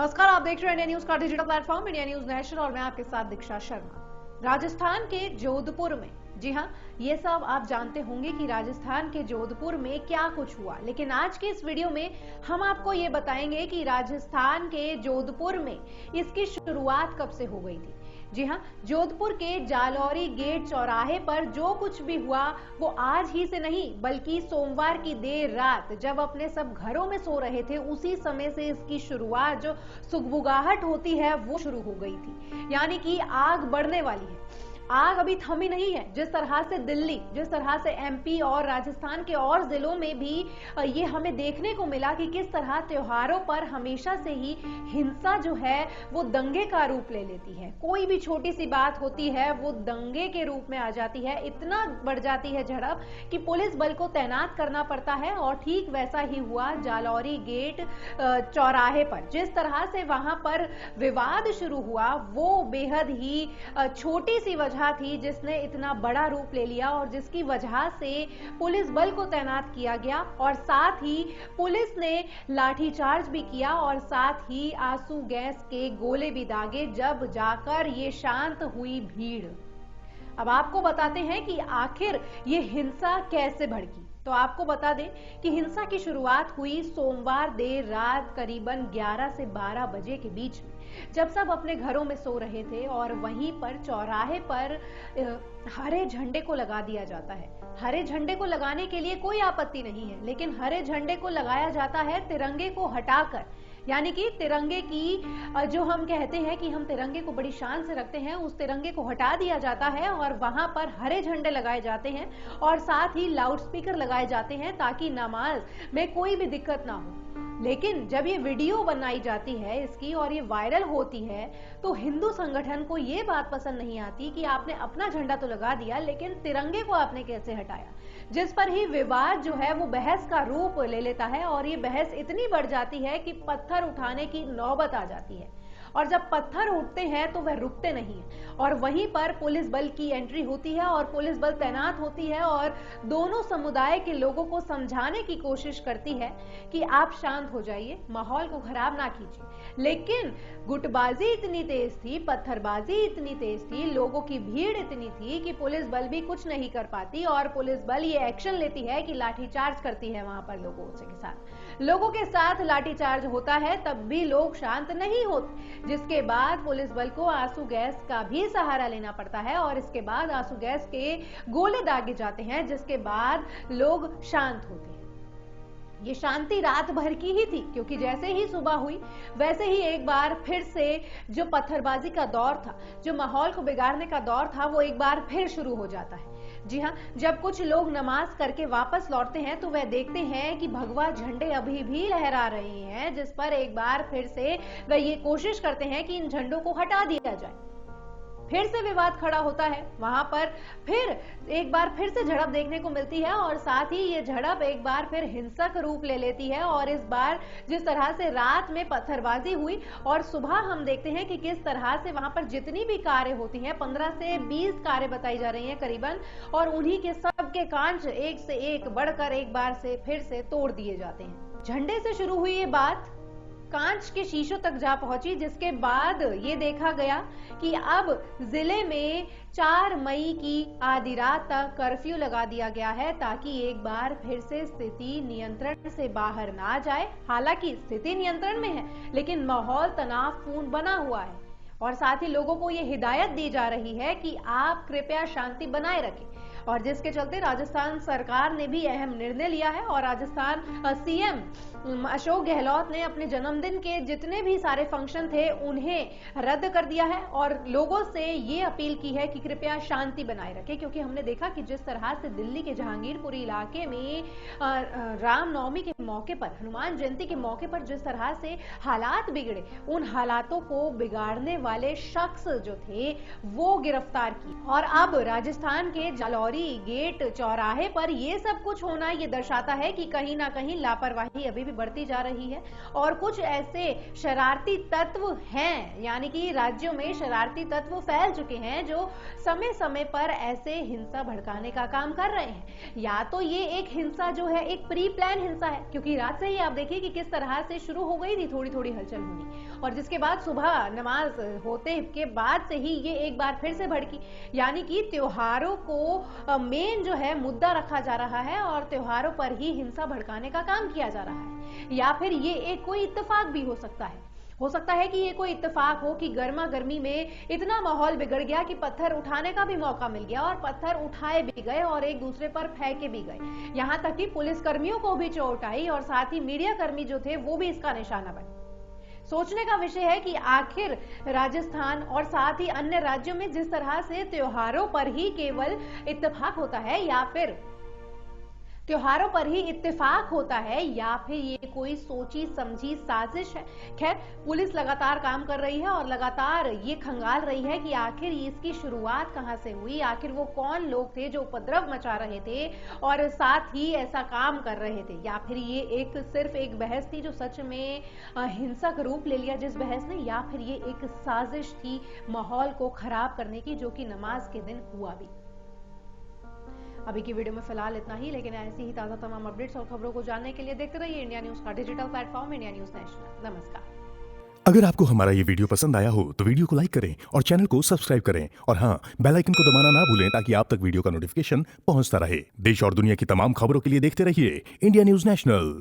नमस्कार, आप देख रहे हैं इंडिया न्यूज का digital platform India news national और मैं आपके साथ दीक्षा शर्मा। राजस्थान के जोधपुर में, जी हां, ये सब आप जानते होंगे कि राजस्थान के जोधपुर में क्या कुछ हुआ, लेकिन आज के इस वीडियो में हम आपको ये बताएंगे कि राजस्थान के जोधपुर में इसकी शुरुआत कब से हो गई थी। जी हां, जोधपुर के जालौरी गेट चौराहे पर जो कुछ भी हुआ वो आज ही से नहीं बल्कि सोमवार की देर रात जब अपने सब घरों में सो रहे थे उसी समय से इसकी शुरुआत, जो सुगबुगाहट होती है, वो शुरू हो गई थी। यानी कि आग बढ़ने वाली है। आग अभी थमी नहीं है। जिस तरह से दिल्ली, जिस तरह से एमपी और राजस्थान के और जिलों में भी ये हमें देखने को मिला कि किस तरह त्योहारों पर हमेशा से ही हिंसा जो है वो दंगे का रूप ले लेती है। कोई भी छोटी सी बात होती है वो दंगे के रूप में आ जाती है। इतना बढ़ जाती है झड़प कि पुलिस बल को तैनात करना पड़ता है। और ठीक वैसा ही हुआ जालौरी गेट चौराहे पर। जिस तरह से वहां पर विवाद शुरू हुआ वो बेहद ही छोटी सी वजह थी जिसने इतना बड़ा रूप ले लिया और जिसकी वजह से पुलिस बल को तैनात किया गया और साथ ही पुलिस ने लाठीचार्ज भी किया और साथ ही आंसू गैस के गोले भी दागे, जब जाकर ये शांत हुई भीड़। अब आपको बताते हैं कि आखिर ये हिंसा कैसे भड़की। तो आपको बता दें कि हिंसा की शुरुआत हुई सोमवार देर रात करीबन 11 से 12 बजे के बीच में, जब सब अपने घरों में सो रहे थे और वहीं पर चौराहे पर हरे झंडे को लगा दिया जाता है। हरे झंडे को लगाने के लिए कोई आपत्ति नहीं है, लेकिन हरे झंडे को लगाया जाता है तिरंगे को हटाकर। यानी कि तिरंगे की, जो हम कहते हैं कि हम तिरंगे को बड़ी शान से रखते हैं, उस तिरंगे को हटा दिया जाता है और वहां पर हरे झंडे लगाए जाते हैं और साथ ही लाउड स्पीकर लगाए जाते हैं ताकि नमाज में कोई भी दिक्कत ना हो। लेकिन जब ये वीडियो बनाई जाती है इसकी और ये वायरल होती है तो हिंदू संगठन को ये बात पसंद नहीं आती कि आपने अपना झंडा तो लगा दिया लेकिन तिरंगे को आपने कैसे हटाया, जिस पर ही विवाद जो है वो बहस का रूप ले लेता है। और ये बहस इतनी बढ़ जाती है कि पत्थर उठाने की नौबत आ जाती है। और जब पत्थर उठते हैं तो वह रुकते नहीं है और वहीं पर पुलिस बल की एंट्री होती है और पुलिस बल तैनात होती है और दोनों समुदाय के लोगों को समझाने की कोशिश करती है कि आप शांत हो जाइए, माहौल को खराब ना कीजिए। लेकिन गुटबाजी इतनी तेज थी, पत्थरबाजी इतनी तेज थी, लोगों की भीड़ इतनी थी कि पुलिस बल भी कुछ नहीं कर पाती और पुलिस बल ये एक्शन लेती है कि लाठीचार्ज करती है। वहां पर लोगों के साथ लाठीचार्ज होता है, तब भी लोग शांत नहीं होते, जिसके बाद पुलिस बल को आंसू गैस का भी सहारा लेना पड़ता है और इसके बाद आंसू गैस के गोले दागे जाते हैं, जिसके बाद लोग शांत होते हैं। ये शांति रात भर की ही थी, क्योंकि जैसे ही सुबह हुई वैसे ही एक बार फिर से जो पत्थरबाजी का दौर था, जो माहौल को बिगाड़ने का दौर था, वो एक बार फिर शुरू हो जाता है। जी हाँ, जब कुछ लोग नमाज करके वापस लौटते हैं तो वह देखते हैं कि भगवा झंडे अभी भी लहरा रहे हैं, जिस पर एक बार फिर से वह ये कोशिश करते हैं कि इन झंडों को हटा दिया जाए। फिर से विवाद खड़ा होता है, वहां पर फिर एक बार फिर से झड़प देखने को मिलती है और साथ ही ये झड़प एक बार फिर हिंसक रूप ले लेती है। और इस बार जिस तरह से रात में पत्थरबाजी हुई और सुबह हम देखते हैं कि किस तरह से वहां पर जितनी भी कारें होती हैं, 15 से 20 कारें बताई जा रही हैं करीबन, और उन्हीं के सबके कांच एक से एक बढ़कर एक बार से फिर से तोड़ दिए जाते हैं। झंडे से शुरू हुई ये बात कांच के शीशों तक जा पहुंची, जिसके बाद ये देखा गया कि अब जिले में 4 मई की आधी रात तक कर्फ्यू लगा दिया गया है ताकि एक बार फिर से स्थिति नियंत्रण से बाहर ना जाए। हालांकि स्थिति नियंत्रण में है लेकिन माहौल तनावपूर्ण बना हुआ है और साथ ही लोगों को ये हिदायत दी जा रही है कि आप कृपया शांति बनाए रखें, और जिसके चलते राजस्थान सरकार ने भी अहम निर्णय लिया है और राजस्थान सीएम अशोक गहलोत ने अपने जन्मदिन के जितने भी सारे फंक्शन थे उन्हें रद्द कर दिया है और लोगों से ये अपील की है कि कृपया शांति बनाए रखें। क्योंकि हमने देखा कि जिस तरह से दिल्ली के जहांगीरपुरी इलाके में रामनवमी के मौके पर, हनुमान जयंती के मौके पर जिस तरह से हालात बिगड़े, उन हालातों को बिगाड़ने वाले शख्स जो थे वो गिरफ्तार किए। और अब राजस्थान के जालौरी खरौरी गेट चौराहे पर ये सब कुछ होना ये दर्शाता है कि कहीं ना कहीं लापरवाही अभी भी बढ़ती जा रही है और कुछ ऐसे शरारती तत्व हैं, यानी कि राज्यों में शरारती तत्व फैल चुके हैं जो समय समय पर ऐसे हिंसा भड़काने का काम कर रहे हैं। या तो ये एक हिंसा जो है एक प्री प्लान हिंसा है, क्योंकि रात से ही आप देखिए कि किस तरह से शुरू हो गई थी थोड़ी थोड़ी हलचल होनी और जिसके बाद सुबह नमाज होते के बाद से ही ये एक बार फिर से भड़की। यानी कि त्योहारों को मेन जो है मुद्दा रखा जा रहा है और त्योहारों पर ही हिंसा भड़काने का काम किया जा रहा है। या फिर ये एक कोई इत्तेफाक भी हो सकता है कि ये कोई इत्तेफाक हो कि गर्मा गर्मी में इतना माहौल बिगड़ गया कि पत्थर उठाने का भी मौका मिल गया और पत्थर उठाए भी गए और एक दूसरे पर फेंके भी गए। यहां तक कि पुलिस कर्मियों को भी चोट आई और साथ ही मीडिया कर्मी जो थे वो भी इसका निशाना बने। सोचने का विषय है कि आखिर राजस्थान और साथ ही अन्य राज्यों में जिस तरह से त्योहारों पर ही केवल इत्तेफाक होता है या फिर त्योहारों पर ही इत्तेफाक होता है या फिर ये कोई सोची समझी साजिश है। खैर, पुलिस लगातार काम कर रही है और लगातार ये खंगाल रही है कि आखिर इसकी शुरुआत कहां से हुई, आखिर वो कौन लोग थे जो उपद्रव मचा रहे थे और साथ ही ऐसा काम कर रहे थे, या फिर ये सिर्फ एक बहस थी जो सच में हिंसक रूप ले लिया जिस बहस ने, या फिर ये एक साजिश थी माहौल को खराब करने की जो कि नमाज के दिन हुआ भी। अभी की वीडियो में फिलहाल इतना ही, लेकिन ऐसी ही ताजा तमाम अपडेट्स और खबरों को जानने के लिए देखते रहिए इंडिया न्यूज का digital platform India news national. नमस्कार। अगर आपको हमारा ये वीडियो पसंद आया हो तो वीडियो को लाइक करें और चैनल को सब्सक्राइब करें और हाँ, बेल आइकन को दबाना ना भूलें ताकि आप तक वीडियो का नोटिफिकेशन पहुंचता रहे। देश और दुनिया की तमाम खबरों के लिए देखते रहिए इंडिया न्यूज नेशनल।